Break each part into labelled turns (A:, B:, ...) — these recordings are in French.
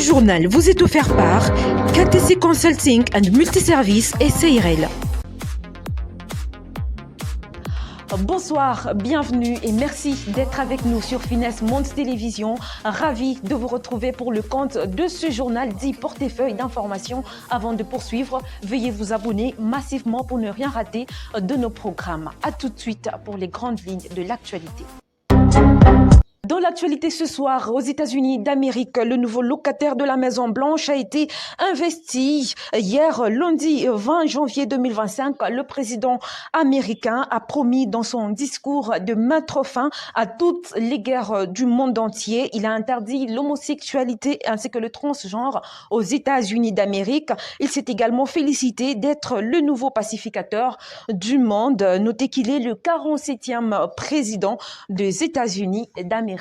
A: journal vous est offert par KTC Consulting and Multiservice SARL. Bonsoir, bienvenue et merci d'être avec nous sur Finesse Monde Télévision. Ravi de vous retrouver pour le compte de ce journal dit portefeuille d'informations. Avant de poursuivre, veuillez vous abonner massivement pour ne rien rater de nos programmes. A tout de suite pour les grandes lignes de l'actualité. Dans l'actualité ce soir, aux États-Unis d'Amérique, le nouveau locataire de la Maison-Blanche a été investi. Hier, lundi 20 janvier 2025, le président américain a promis dans son discours de mettre fin à toutes les guerres du monde entier. Il a interdit l'homosexualité ainsi que le transgenre aux États-Unis d'Amérique. Il s'est également félicité d'être le nouveau pacificateur du monde. Notez qu'il est le 47e président des États-Unis d'Amérique.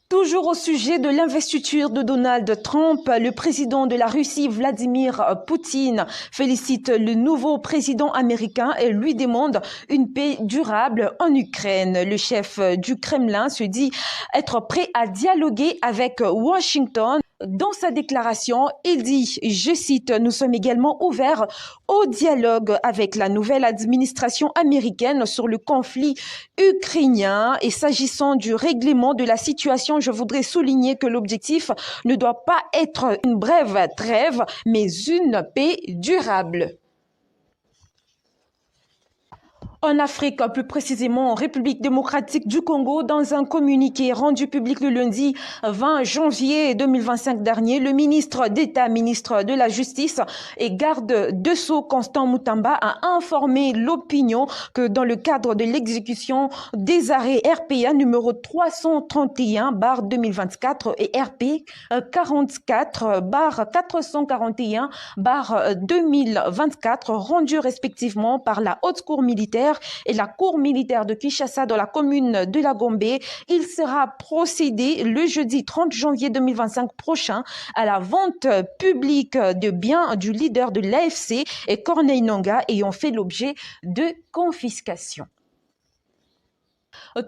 A: Toujours au sujet de l'investiture de Donald Trump, le président de la Russie, Vladimir Poutine, félicite le nouveau président américain et lui demande une paix durable en Ukraine. Le chef du Kremlin se dit être prêt à dialoguer avec Washington. Dans sa déclaration, il dit, je cite, « Nous sommes également ouverts au dialogue avec la nouvelle administration américaine sur le conflit ukrainien. Et s'agissant du règlement de la situation, je voudrais souligner que l'objectif ne doit pas être une brève trêve, mais une paix durable. » En Afrique, plus précisément en République démocratique du Congo, dans un communiqué rendu public le lundi 20 janvier 2025 dernier, le ministre d'État, ministre de la Justice et garde de Sceaux, Constant Mutamba, a informé l'opinion que dans le cadre de l'exécution des arrêts RPA numéro 331/2024 et RP 44/441/2024, rendus respectivement par la Haute Cour militaire et la Cour militaire de Kinshasa dans la commune de la Gombe, il sera procédé le jeudi 30 janvier 2025 prochain à la vente publique de biens du leader de l'AFC et Corneille Nangaa ayant fait l'objet de confiscation.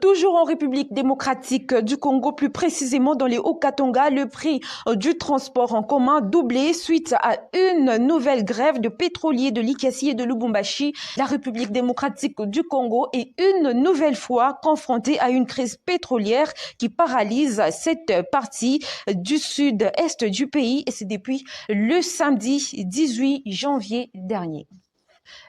A: Toujours en République démocratique du Congo, plus précisément dans les Hauts-Katanga, le prix du transport en commun doublé suite à une nouvelle grève de pétroliers de Likasi et de Lubumbashi. La République démocratique du Congo est une nouvelle fois confrontée à une crise pétrolière qui paralyse cette partie du sud-est du pays, et c'est depuis le samedi 18 janvier dernier.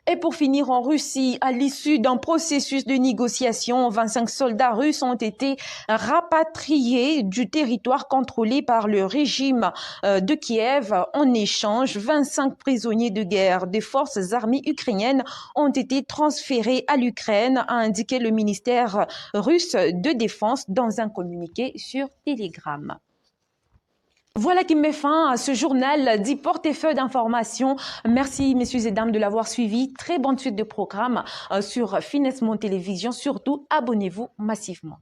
A: Et pour finir, en Russie, à l'issue d'un processus de négociation, 25 soldats russes ont été rapatriés du territoire contrôlé par le régime de Kiev. En échange, 25 prisonniers de guerre des forces armées ukrainiennes ont été transférés à l'Ukraine, a indiqué le ministère russe de Défense dans un communiqué sur Telegram. Voilà qui met fin à ce journal dit portefeuille d'informations. Merci messieurs et dames de l'avoir suivi. Très bonne suite de programmes sur Finesse Monde Télévision. Surtout, abonnez-vous massivement.